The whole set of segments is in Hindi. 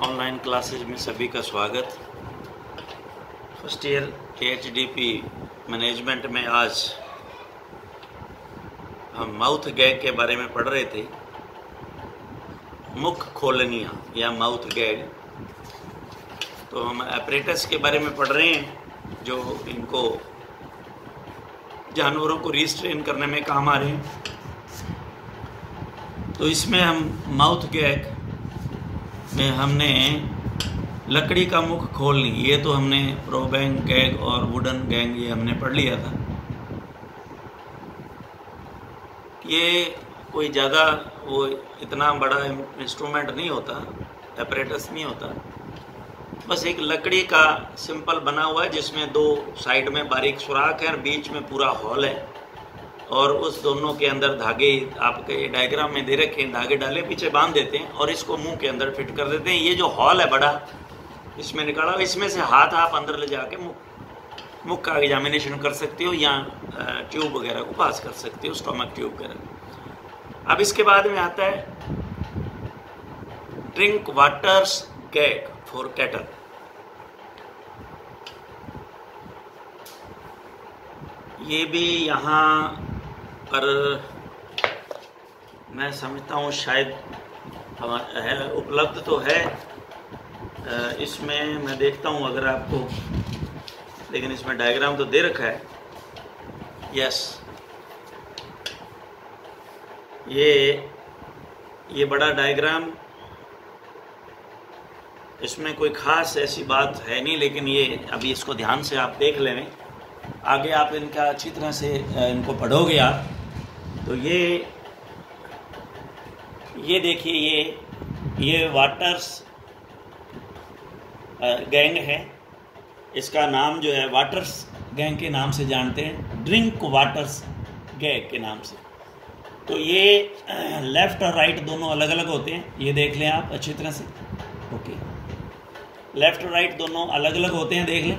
ऑनलाइन क्लासेज में सभी का स्वागत। फर्स्ट ईयर PhD मैनेजमेंट में आज हम माउथ गैग के बारे में पढ़ रहे थे। मुख खोलनियाँ या माउथ गैग। तो हम एपरेटस के बारे में पढ़ रहे हैं जो इनको जानवरों को रिस्ट्रेन करने में काम आ रहे हैं। तो इसमें हम माउथ गैग में हमने लकड़ी का मुख खोलनी, ये तो हमने प्रोबैंग गैग और वुडन गैग ये हमने पढ़ लिया था। ये कोई ज़्यादा वो इतना बड़ा इंस्ट्रूमेंट नहीं होता, एपरेटस नहीं होता। बस एक लकड़ी का सिंपल बना हुआ है जिसमें दो साइड में बारीक सुराख है और बीच में पूरा हॉल है और उस दोनों के अंदर धागे आपके डायग्राम में दे रखे हैं, धागे डाले पीछे बांध देते हैं और इसको मुंह के अंदर फिट कर देते हैं। ये जो हॉल है बड़ा इसमें निकाला, इसमें से हाथ आप अंदर ले जाके मुख का एग्जामिनेशन कर सकते हो या ट्यूब वगैरह को पास कर सकते हो, स्टोमक ट्यूब वगैरह। अब इसके बाद में आता है drink waters gag for cattle. ये भी यहाँ पर मैं समझता हूँ शायद है, उपलब्ध तो है। इसमें मैं देखता हूँ अगर आपको, लेकिन इसमें डायग्राम तो दे रखा है। यस, ये बड़ा डायग्राम, इसमें कोई ख़ास ऐसी बात है नहीं, लेकिन ये अभी इसको ध्यान से आप देख लें। आगे आप इनका अच्छी तरह से इनको पढ़ोगे आप तो ये देखिए, ये वाटर्स गैंग है। इसका नाम जो है वाटर्स गैंग के नाम से जानते हैं, ड्रिंक वाटर्स गैग के नाम से। तो ये लेफ़्ट और राइट दोनों अलग अलग होते हैं, ये देख लें आप अच्छी तरह से। ओके, लेफ़्ट और राइट दोनों अलग अलग होते हैं, देख लें।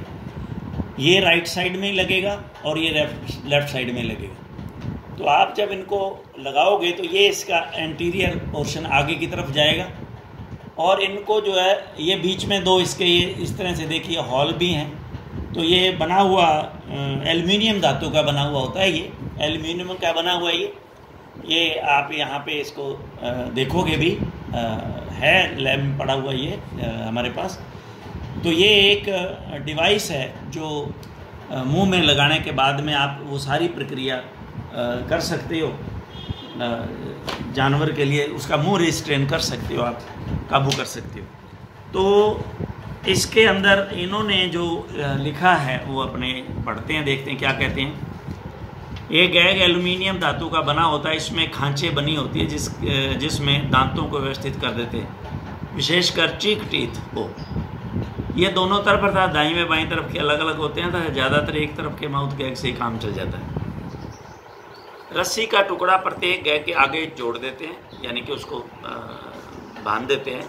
ये राइट साइड में ही लगेगा और ये लेफ़्ट साइड में लगेगा। तो आप जब इनको लगाओगे तो ये इसका एंटीरियर पोर्शन आगे की तरफ जाएगा और इनको जो है ये बीच में दो इसके ये इस तरह से देखिए हॉल भी हैं। तो ये बना हुआ एल्युमिनियम धातु का बना हुआ होता है। ये एल्युमिनियम का बना हुआ है। ये आप यहाँ पे इसको देखोगे भी है, लैब में पड़ा हुआ ये हमारे पास। तो ये एक डिवाइस है जो मुंह में लगाने के बाद में आप वो सारी प्रक्रिया कर सकते हो, जानवर के लिए उसका मुंह रिस्ट्रेन कर सकते हो, आप काबू कर सकते हो। तो इसके अंदर इन्होंने जो लिखा है वो अपने पढ़ते हैं, देखते हैं क्या कहते हैं। ये गैग एल्युमिनियम धातु का बना होता है। इसमें खांचे बनी होती है जिसमें दांतों को व्यवस्थित कर देते हैं, विशेषकर चीक टीथ को। ये दोनों तरफ अर्थात दाईं में बाईं तरफ के अलग अलग होते हैं, तो ज़्यादातर एक तरफ के माउथ गैग से ही काम चल जाता है। रस्सी का टुकड़ा प्रत्येक गैग के आगे जोड़ देते हैं, यानी कि उसको बांध देते हैं,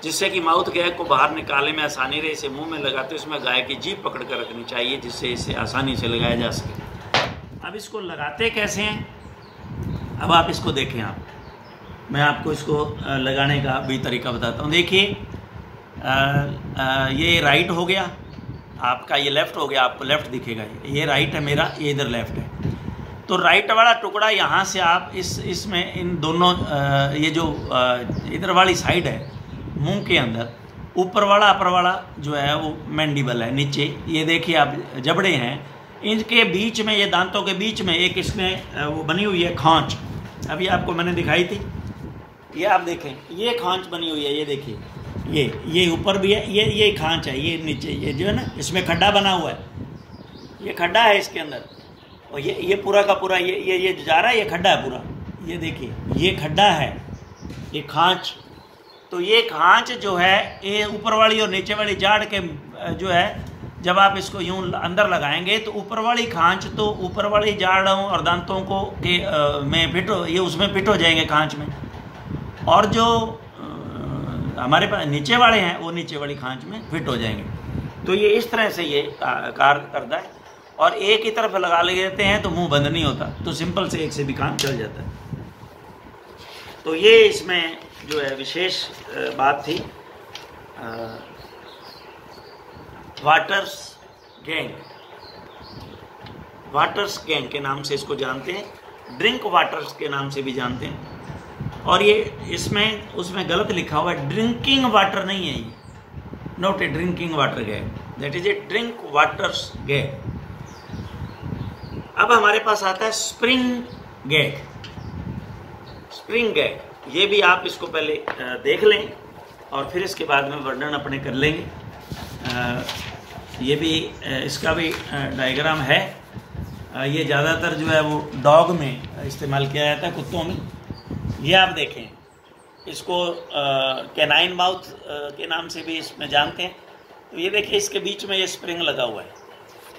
जिससे कि माउथ गैग को बाहर निकालने में आसानी रहे। इसे मुंह में लगाते इसमें गाय की जीभ पकड़ कर रखनी चाहिए, जिससे इसे आसानी से लगाया जा सके। अब इसको लगाते कैसे हैं, अब आप इसको देखें। मैं आपको इसको लगाने का भी तरीका बताता हूँ। देखिए, ये राइट हो गया आपका, ये लेफ़्ट हो गया, आपको लेफ़्ट दिखेगा। ये राइट है मेरा, ये इधर लेफ़्ट है। तो राइट वाला टुकड़ा यहाँ से आप इसमें इन दोनों ये जो इधर वाली साइड है मुंह के अंदर, ऊपर वाला अपर वाला जो है वो मैंडिबल है, नीचे ये देखिए आप जबड़े हैं, इनके बीच में, ये दांतों के बीच में एक इसमें वो बनी हुई है खांच। अभी आपको मैंने दिखाई थी, ये आप देखें, ये खांच बनी हुई है। ये देखिए, ये ऊपर भी है, ये खांच है, ये नीचे ये जो है ना, इसमें खड्डा बना हुआ है, ये खड्डा है इसके अंदर। और ये पूरा का पूरा ये जा रहा है, ये खड्डा है पूरा। ये देखिए, ये खड्डा है, ये खांच। तो ये खांच जो है, ये ऊपर वाली और नीचे वाली जाड़ के जो है, जब आप इसको यूं अंदर लगाएंगे तो ऊपर वाली खांच तो ऊपर वाली जाड़ों और दांतों को में फिट हो, ये उसमें फिट हो जाएंगे खांच में, और जो हमारे पास नीचे वाले हैं वो नीचे वाली खांच में फिट हो जाएंगे। तो ये इस तरह से ये कार्य करता है। और एक ही तरफ लगा लेते हैं तो मुंह बंद नहीं होता, तो सिंपल से एक से भी काम चल जाता है। तो ये इसमें जो है विशेष बात थी। वाटर्स गैंग, वाटर्स गैंग के नाम से इसको जानते हैं, ड्रिंक वाटर्स के नाम से भी जानते हैं। और ये इसमें उसमें गलत लिखा हुआ है, ड्रिंकिंग वाटर नहीं है ये, not a drinking water gang, that is a drink waters gang. अब हमारे पास आता है स्प्रिंग गैग। स्प्रिंग गैग ये भी आप इसको पहले देख लें और फिर इसके बाद में वर्णन अपने कर लेंगे। ये भी इसका भी डायग्राम है। ये ज़्यादातर जो है वो डॉग में इस्तेमाल किया जाता है, कुत्तों में। ये आप देखें, इसको कैनाइन माउथ के नाम से भी इसमें जानते हैं। तो ये देखिए, इसके बीच में ये स्प्रिंग लगा हुआ है।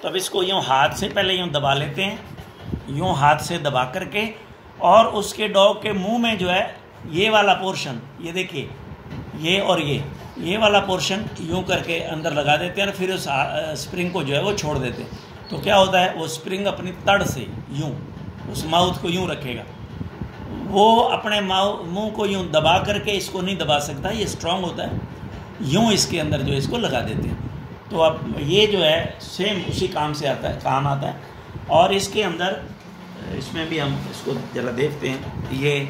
तो अब इसको यूँ हाथ से पहले यूँ दबा लेते हैं, यूँ हाथ से दबा करके, और उसके डॉग के मुंह में जो है ये वाला पोर्शन, ये देखिए, ये और ये वाला पोर्शन यूँ करके अंदर लगा देते हैं और फिर उस स्प्रिंग को जो है वो छोड़ देते हैं। तो क्या होता है, वो स्प्रिंग अपनी तड़ से यूँ उस माउथ को यूँ रखेगा। वो अपने मुंह को यूँ दबा करके इसको नहीं दबा सकता, ये स्ट्रांग होता है। यूँ इसके अंदर जो है इसको लगा देते हैं। तो अब ये जो है सेम उसी काम आता है। और इसके अंदर, इसमें भी हम इसको ज़रा देखते हैं, ये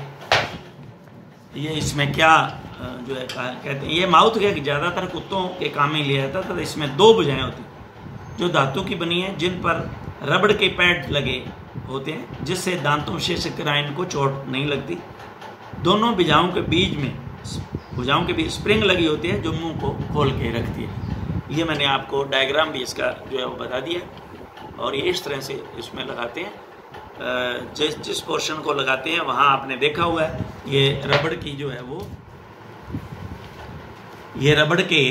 इसमें क्या जो है कहते हैं, ये माउथ गैग ज़्यादातर कुत्तों के काम में लिया जाता था। तो इसमें दो भुजाएं होती हैं जो धातु की बनी हैं, जिन पर रबड़ के पैड लगे होते हैं, जिससे दांतों से शिकराइन को चोट नहीं लगती। दोनों भुजाओं के बीच स्प्रिंग लगी होती है जो मुंह को खोल के रखती है। ये मैंने आपको डायग्राम भी इसका जो है वो बता दिया। और ये इस तरह से इसमें लगाते हैं, जिस पोर्शन को लगाते हैं वहाँ आपने देखा हुआ है, ये रबड़ की जो है वो, ये रबड़ के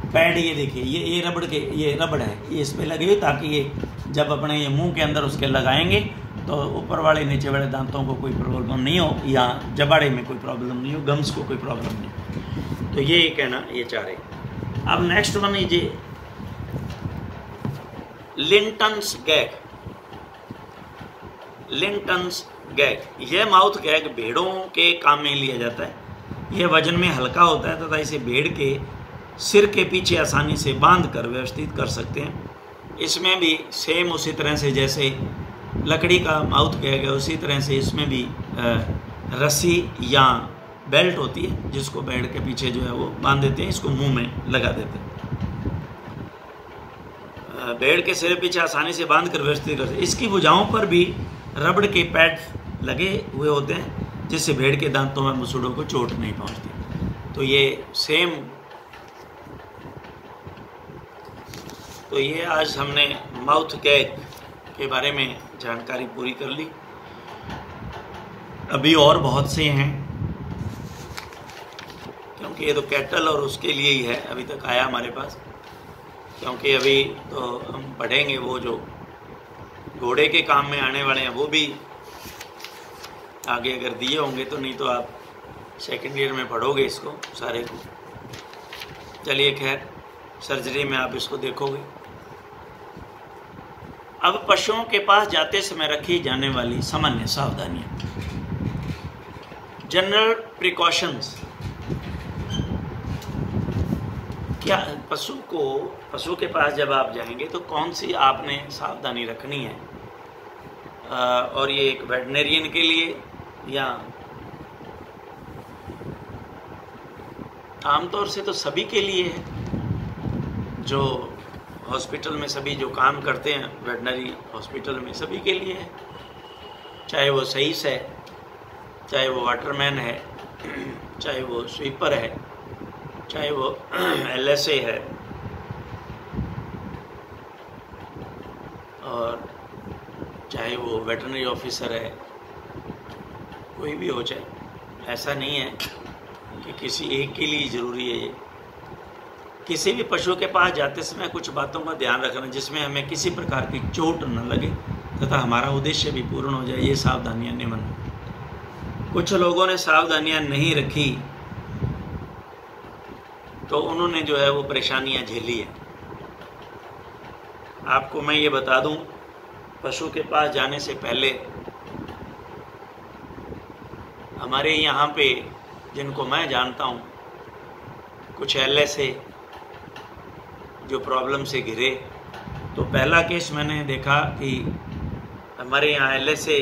पैड, ये देखिए, ये रबड़ है, ये इस पर लगे हुए, ताकि ये जब अपने ये मुंह के अंदर उसके लगाएंगे तो ऊपर वाले नीचे वाले दांतों को कोई प्रॉब्लम नहीं हो, या जबाड़े में कोई प्रॉब्लम नहीं हो, गम्स को कोई प्रॉब्लम नहीं हो। तो ये कहना ये चाह रहे। अब नेक्स्ट वन ये लिंटन्स गैग। लिंटन्स गैग, यह माउथ गैग भेड़ों के काम में लिया जाता है। यह वजन में हल्का होता है तथा इसे भेड़ के सिर के पीछे आसानी से बांध कर व्यवस्थित कर सकते हैं। इसमें भी सेम उसी तरह से जैसे लकड़ी का माउथ गैग है, उसी तरह से इसमें भी रस्सी या बेल्ट होती है, जिसको भेड़ के पीछे जो है वो बांध देते हैं, इसको मुंह में लगा देते हैं। भेड़ के सिर पीछे आसानी से बांध कर व्यवस्थित करते हैं। इसकी भुजाओं पर भी रबड़ के पैड लगे हुए होते हैं, जिससे भेड़ के दांतों में मसूड़ों को चोट नहीं पहुंचती। तो ये सेम, तो ये आज हमने माउथ गैग के बारे में जानकारी पूरी कर ली। अभी और बहुत से हैं, क्योंकि ये तो कैटल और उसके लिए ही है अभी तक आया हमारे पास, क्योंकि अभी तो हम पढ़ेंगे वो जो घोड़े के काम में आने वाले हैं, वो भी आगे अगर दिए होंगे, तो नहीं तो आप सेकेंड ईयर में पढ़ोगे इसको सारे को। चलिए खैर, सर्जरी में आप इसको देखोगे। अब पशुओं के पास जाते समय रखी जाने वाली सामान्य सावधानियां, जनरल प्रिकॉशंस। क्या पशु के पास जब आप जाएंगे तो कौन सी आपने सावधानी रखनी है, और ये एक वेटनेरियन के लिए या आमतौर से तो सभी के लिए है, जो हॉस्पिटल में सभी जो काम करते हैं वेटनरी हॉस्पिटल में सभी के लिए है, चाहे वो सहीस है, चाहे वो वाटरमैन है, चाहे वो स्वीपर है, चाहे वो LSA है, और चाहे वो वेटरनरी ऑफिसर है, कोई भी हो चाहे, ऐसा नहीं है कि किसी एक के लिए ज़रूरी है ये। किसी भी पशु के पास जाते समय कुछ बातों का ध्यान रखना, जिसमें हमें किसी प्रकार की चोट न लगे तथा हमारा उद्देश्य भी पूर्ण हो जाए, ये सावधानियां नियमन। कुछ लोगों ने सावधानियां नहीं रखी तो उन्होंने जो है वो परेशानियां झेली है। आपको मैं ये बता दूं, पशु के पास जाने से पहले हमारे यहाँ पे, जिनको मैं जानता हूँ, कुछ LSA जो प्रॉब्लम से घिरे। तो पहला केस मैंने देखा कि हमारे यहाँ LSA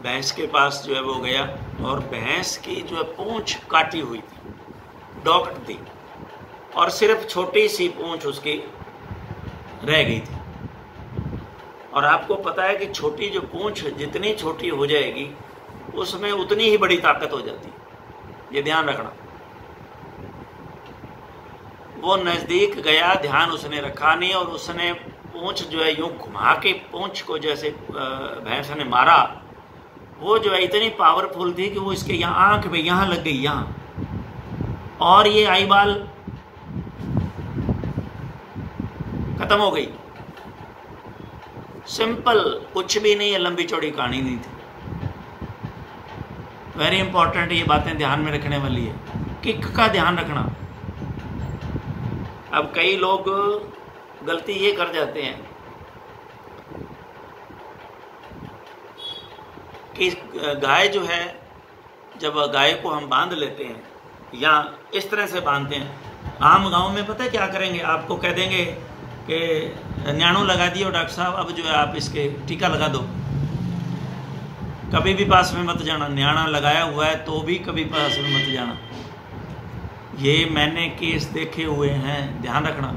भैंस के पास जो है वो गया और भैंस की जो है पूंछ काटी हुई थी, डॉक्ट थी, और सिर्फ छोटी सी पूंछ उसकी रह गई थी। और आपको पता है कि छोटी जो पूंछ जितनी छोटी हो जाएगी उसमें उतनी ही बड़ी ताकत हो जाती है, ये ध्यान रखना। वो नज़दीक गया, ध्यान उसने रखा नहीं, और उसने पूंछ जो है यूं घुमा के पूंछ को जैसे भैंस ने मारा, वो जो है इतनी पावरफुल थी कि वो इसके यहाँ आंख पे यहाँ लग गई, यहाँ, और ये आई बाल खत्म हो गई। सिंपल, कुछ भी नहीं है, लंबी चौड़ी कहानी नहीं थी। वेरी इंपॉर्टेंट, ये बातें ध्यान में रखने वाली है। किक का ध्यान रखना। अब कई लोग गलती ये कर जाते हैं कि गाय जो है, जब गाय को हम बांध लेते हैं या इस तरह से बांधते हैं, आम गांव में पता है क्या करेंगे, आपको कह देंगे कि न्याणो लगा दियो डॉक्टर साहब, अब जो है आप इसके टीका लगा दो। कभी भी पास में मत जाना, न्याणा लगाया हुआ है तो भी कभी पास में मत जाना। ये मैंने केस देखे हुए हैं, ध्यान रखना।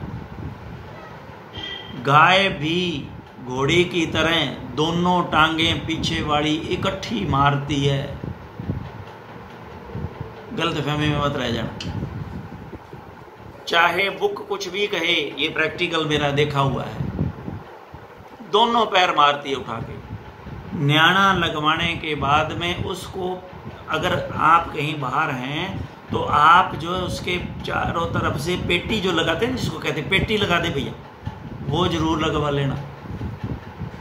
गाय भी घोड़ी की तरह दोनों टांगें पीछे वाली इकट्ठी मारती है, गलतफहमी में मत रह जाना। चाहे बुक कुछ भी कहे, ये प्रैक्टिकल मेरा देखा हुआ है, दोनों पैर मारती है उठा के। न्याणा लगवाने के बाद में उसको, अगर आप कहीं बाहर हैं तो आप जो है उसके चारों तरफ से पेटी जो लगाते हैं, जिसको कहते हैं पेटी लगा दे भैया, वो जरूर लगवा लेना,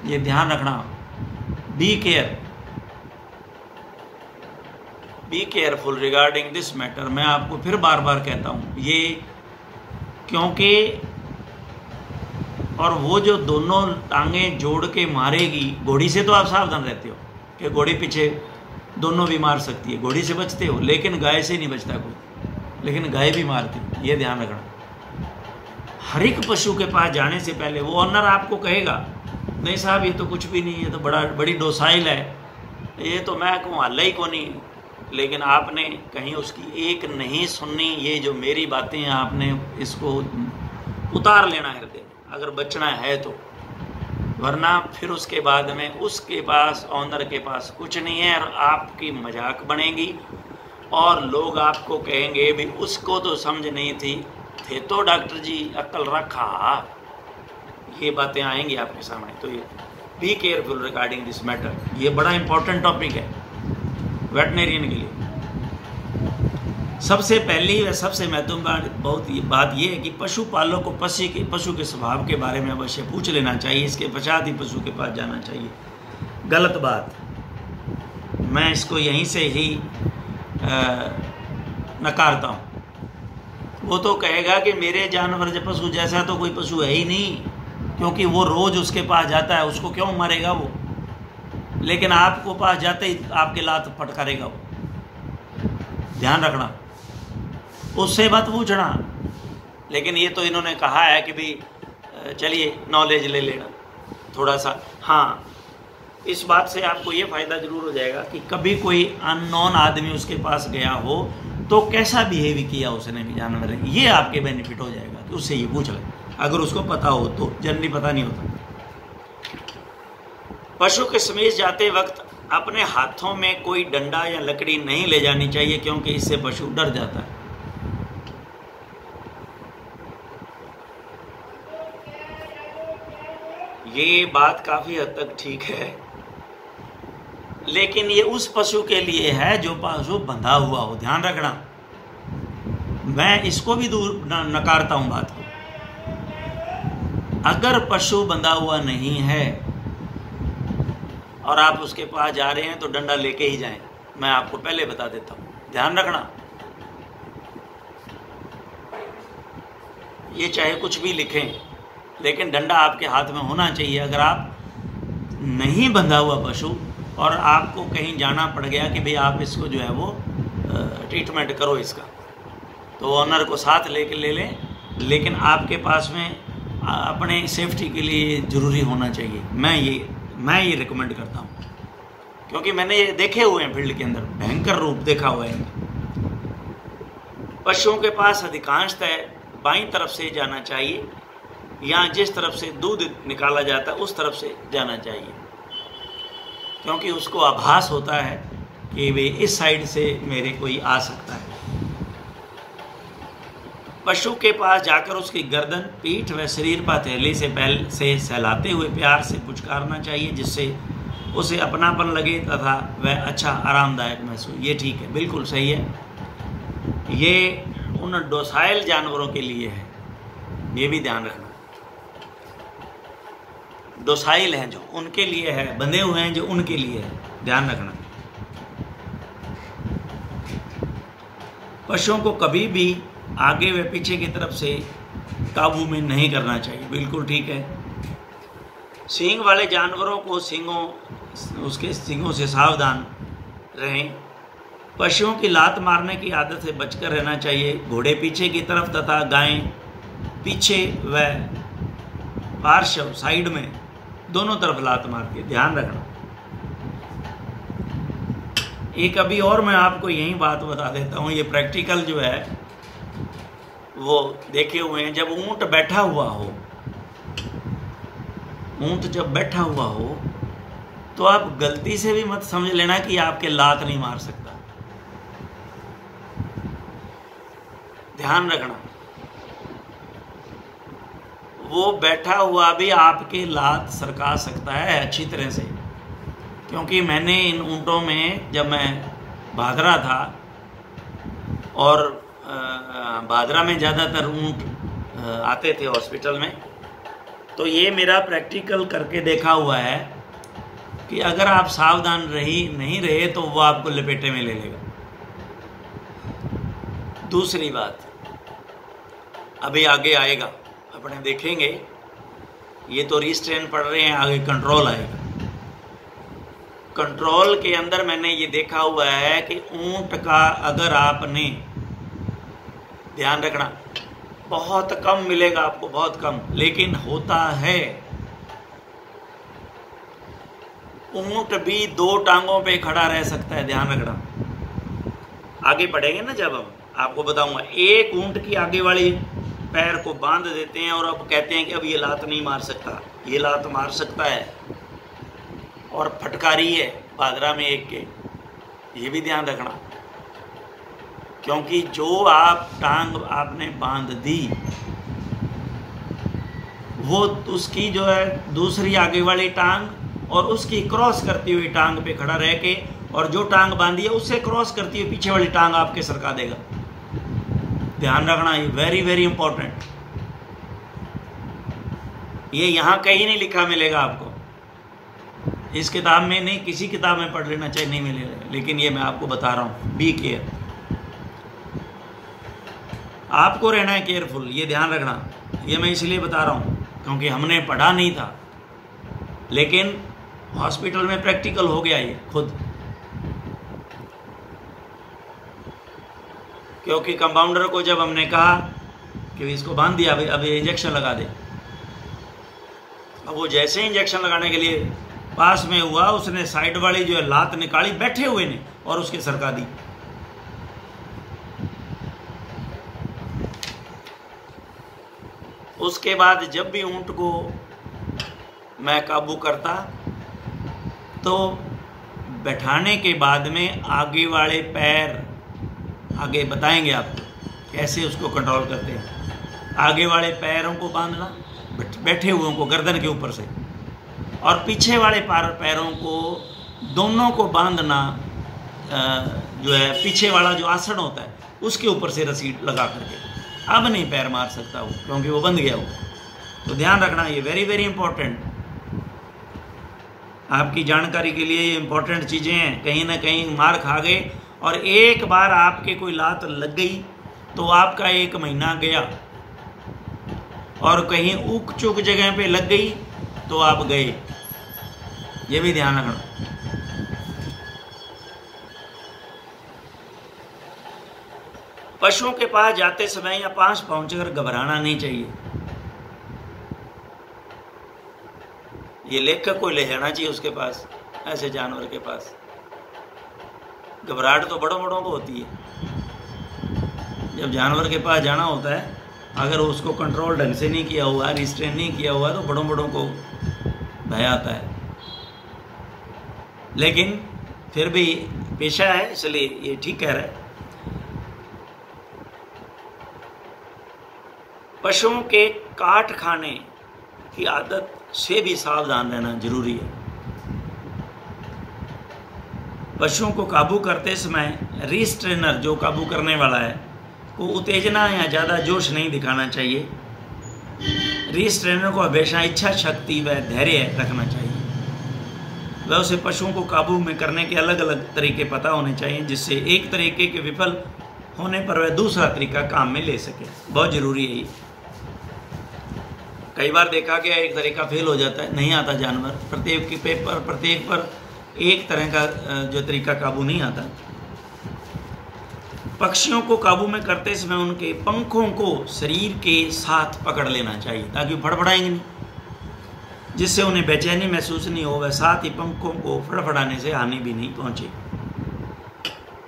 ये ध्यान रखना। Be careful regarding this matter. मैं आपको फिर बार बार कहता हूँ ये, क्योंकि और वो जो दोनों टांगें जोड़ के मारेगी, घोड़ी से तो आप सावधान रहते हो कि घोड़ी पीछे दोनों भी मार सकती है, घोड़ी से बचते हो, लेकिन गाय से नहीं बचता कोई, लेकिन गाय भी मारती है, ये ध्यान रखना। हर एक पशु के पास जाने से पहले वो ऑनर आपको कहेगा, नहीं साहब ये तो कुछ भी नहीं, ये तो बड़ी डोसाइल है, ये तो मैं कहूँ हल्ला ही को नहीं, लेकिन आपने कहीं उसकी एक नहीं सुननी। ये जो मेरी बातें हैं आपने इसको उतार लेना हृदय, अगर बचना है तो, वरना फिर उसके बाद में उसके पास, ऑनर के पास कुछ नहीं है, और आपकी मजाक बनेगी और लोग आपको कहेंगे भी उसको तो समझ नहीं थी, थे तो डॉक्टर जी अक्ल रखा। ये बातें आएंगी आपके सामने। तो ये be careful regarding this matter, ये बड़ा इंपॉर्टेंट टॉपिक है वेटनेरियन के लिए। सबसे पहली व सबसे महत्वपूर्ण बात यह है कि पशुपालक को पशु के स्वभाव के बारे में अवश्य पूछ लेना चाहिए, इसके पश्चात ही पशु के पास जाना चाहिए। गलत बात, मैं इसको यहीं से ही नकारता हूँ। वो तो कहेगा कि मेरे जानवर पशु जैसा तो कोई पशु है ही नहीं, क्योंकि वो रोज उसके पास जाता है, उसको क्यों मारेगा वो, लेकिन आपको पास जाते ही आपके लात फटकारेगा वो, ध्यान रखना। उससे मत पूछना, लेकिन ये तो इन्होंने कहा है कि भाई चलिए नॉलेज ले लेना थोड़ा सा। हाँ, इस बात से आपको ये फ़ायदा ज़रूर हो जाएगा कि कभी कोई अननोन आदमी उसके पास गया हो तो कैसा बिहेव किया उसने भी जानवर, ये आपके बेनिफिट हो जाएगा कि उससे ये पूछ ले, अगर उसको पता हो तो, जनरली पता नहीं होता। पशु के समीप जाते वक्त अपने हाथों में कोई डंडा या लकड़ी नहीं ले जानी चाहिए, क्योंकि इससे पशु डर जाता है। ये बात काफी हद तक ठीक है, लेकिन ये उस पशु के लिए है जो पशु बंधा हुआ हो, ध्यान रखना। मैं इसको भी दूर नकारता हूं बात को। अगर पशु बंधा हुआ नहीं है और आप उसके पास जा रहे हैं तो डंडा लेके ही जाएं, मैं आपको पहले बता देता हूं, ध्यान रखना। ये चाहे कुछ भी लिखें, लेकिन डंडा आपके हाथ में होना चाहिए। अगर आप नहीं बंधा हुआ पशु और आपको कहीं जाना पड़ गया कि भाई आप इसको जो है वो ट्रीटमेंट करो इसका, तो ऑनर को साथ ले लें, लेकिन आपके पास में अपने सेफ्टी के लिए ज़रूरी होना चाहिए। मैं ये रिकमेंड करता हूँ, क्योंकि मैंने ये देखे हुए हैं फील्ड के अंदर, भयंकर रूप देखा हुआ है। पशुओं के पास अधिकांशतः बाईं तरफ से जाना चाहिए, या जिस तरफ से दूध निकाला जाता है उस तरफ से जाना चाहिए, क्योंकि उसको आभास होता है कि वे इस साइड से मेरे कोई आ सकता है। पशु के पास जाकर उसकी गर्दन, पीठ व शरीर पर हथेली से बैल से सहलाते हुए प्यार से पुचकारना चाहिए, जिससे उसे अपनापन लगे तथा वह अच्छा आरामदायक महसूस। ये ठीक है, बिल्कुल सही है। ये उन डोसाइल जानवरों के लिए है, ये भी ध्यान रखना। डोसाइल हैं जो, उनके लिए है, बंधे हुए हैं जो, उनके लिए है, ध्यान रखना। पशुओं को कभी भी आगे व पीछे की तरफ से काबू में नहीं करना चाहिए, बिल्कुल ठीक है। सींग वाले जानवरों को उसके सींगों से सावधान रहें। पशुओं की लात मारने की आदत से बचकर रहना चाहिए। घोड़े पीछे की तरफ तथा गायें पीछे व पार्श्व साइड में दोनों तरफ लात मारती है, ध्यान रखना। एक अभी और मैं आपको यही बात बता देता हूँ, ये प्रैक्टिकल जो है वो देखे हुए हैं। जब ऊंट बैठा हुआ हो, ऊंट जब बैठा हुआ हो तो आप गलती से भी मत समझ लेना कि आपके लात नहीं मार सकता, ध्यान रखना। वो बैठा हुआ भी आपके लात सरका सकता है अच्छी तरह से, क्योंकि मैंने इन ऊँटों में, जब मैं भादरा था और भादरा में ज़्यादातर ऊँट आते थे हॉस्पिटल में, तो ये मेरा प्रैक्टिकल करके देखा हुआ है कि अगर आप सावधान नहीं रहे तो वो आपको लपेटे में ले लेगा। दूसरी बात अभी आगे आएगा, अपने देखेंगे, ये तो रिस्ट्रेन पढ़ रहे हैं, आगे कंट्रोल आएगा। कंट्रोल के अंदर मैंने ये देखा हुआ है कि ऊंट का अगर आपने, ध्यान रखना, बहुत कम मिलेगा आपको, बहुत कम, लेकिन होता है। ऊंट भी दो टांगों पे खड़ा रह सकता है, ध्यान रखना। आगे पढ़ेंगे ना जब हम, आपको बताऊंगा। एक ऊंट की आगे वाली पैर को बांध देते हैं और अब कहते हैं कि अब ये लात नहीं मार सकता, ये लात मार सकता है, और फटकारी है भादरा में एक के, ये भी ध्यान रखना। क्योंकि जो आप टांग आपने बांध दी, वो उसकी जो है दूसरी आगे वाली टांग और उसकी क्रॉस करती हुई टांग पे खड़ा रह के, और जो टांग बांधी है उससे क्रॉस करती हुई पीछे वाली टांग आपके सरका देगा, ध्यान रखना। ये वेरी वेरी इंपॉर्टेंट। ये यहाँ कहीं नहीं लिखा मिलेगा आपको, इस किताब में नहीं, किसी किताब में पढ़ लेना चाहिए, नहीं मिलेगा, लेकिन ये मैं आपको बता रहा हूँ। बी केयर, आपको रहना है केयरफुल, ये ध्यान रखना। ये मैं इसलिए बता रहा हूँ क्योंकि हमने पढ़ा नहीं था, लेकिन हॉस्पिटल में प्रैक्टिकल हो गया ये खुद, क्योंकि कंपाउंडर को जब हमने कहा कि इसको बांध दिया, अब इंजेक्शन लगा दे, अब वो जैसे इंजेक्शन लगाने के लिए पास में हुआ, उसने साइड वाली जो है लात निकाली बैठे हुए ने और उसके सरका दी। उसके बाद जब भी ऊंट को मैं काबू करता तो बैठाने के बाद में आगे वाले पैर, आगे बताएंगे आपको कैसे उसको कंट्रोल करते हैं। आगे वाले पैरों को बांधना बैठे हुए को गर्दन के ऊपर से, और पीछे वाले पैरों को दोनों को बांधना जो है पीछे वाला जो आसन होता है उसके ऊपर से रस्सी लगा करके। अब नहीं पैर मार सकता वो, क्योंकि वो बंध गया वो। तो ध्यान रखना, ये वेरी वेरी इंपॉर्टेंट, आपकी जानकारी के लिए ये इंपॉर्टेंट चीज़ें हैं। कहीं ना कहीं मार खा गए और एक बार आपके कोई लात लग गई तो आपका 1 महीना गया, और कहीं उक चुक जगह पे लग गई तो आप गए, ये भी ध्यान रखना। पशुओं के पास जाते समय या पास पहुंचकर घबराना नहीं चाहिए। ये लेखक को ले जाना चाहिए उसके पास, ऐसे जानवर के पास। घबराहट तो बड़ों बड़ों को होती है। जब जानवर के पास जाना होता है, अगर उसको कंट्रोल ढंग से नहीं किया हुआ, रिस्ट्रेन नहीं किया हुआ, तो बड़ों बड़ों को भय आता है। लेकिन फिर भी पेशा है, इसलिए ये ठीक कह रहा है। पशुओं के काट खाने की आदत से भी सावधान रहना जरूरी है। पशुओं को काबू करते समय रिस्ट्रेनर, जो काबू करने वाला है, को उत्तेजना या ज़्यादा जोश नहीं दिखाना चाहिए। रिस्ट्रेनर को हमेशा इच्छा शक्ति व धैर्य रखना चाहिए। वह उसे पशुओं को काबू में करने के अलग अलग तरीके पता होने चाहिए, जिससे एक तरीके के विफल होने पर वह दूसरा तरीका काम में ले सके। बहुत ज़रूरी है ये। कई बार देखा गया एक तरीका फेल हो जाता है, नहीं आता जानवर, प्रत्येक पर एक तरह का जो तरीका काबू नहीं आता। पक्षियों को काबू में करते समय उनके पंखों को शरीर के साथ पकड़ लेना चाहिए, ताकि वो फड़फड़ाएंगे नहीं, जिससे उन्हें बेचैनी महसूस नहीं हो। वह साथ ही पंखों को फड़फड़ाने से हानि भी नहीं पहुंचे।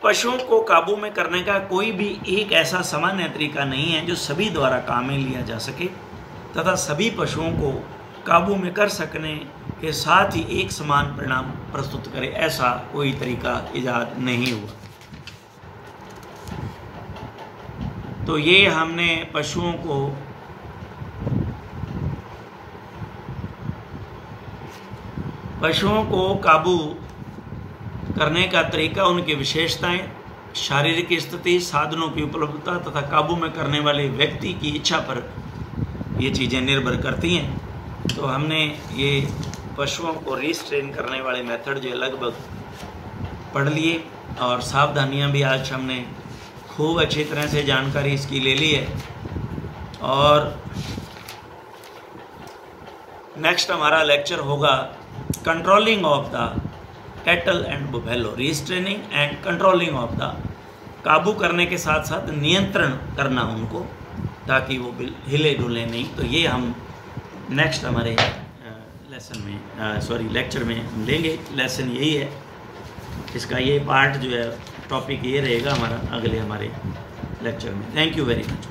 पशुओं को काबू में करने का कोई भी एक ऐसा सामान्य तरीका नहीं है जो सभी द्वारा काम में लिया जा सके तथा सभी पशुओं को काबू में कर सकने के साथ ही एक समान परिणाम प्रस्तुत करे। ऐसा कोई तरीका इजाद नहीं हुआ। तो ये हमने पशुओं को काबू करने का तरीका, उनकी विशेषताएं, शारीरिक स्थिति, साधनों की उपलब्धता तथा काबू में करने वाले व्यक्ति की इच्छा पर ये चीज़ें निर्भर करती हैं। तो हमने ये पशुओं को रिस्ट्रेन करने वाले मेथड जो लगभग पढ़ लिए, और सावधानियां भी आज हमने खूब अच्छी तरह से जानकारी इसकी ले ली है। और नेक्स्ट हमारा लेक्चर होगा controlling of the cattle and buffalo, restraining and controlling of the, काबू करने के साथ साथ नियंत्रण करना उनको, ताकि वो हिले डुले नहीं। तो ये हम नेक्स्ट हमारे लेक्चर में हम लेंगे। लेसन यही है, इसका ये पार्ट जो है, टॉपिक ये रहेगा हमारा अगले हमारे लेक्चर में। Thank you very much.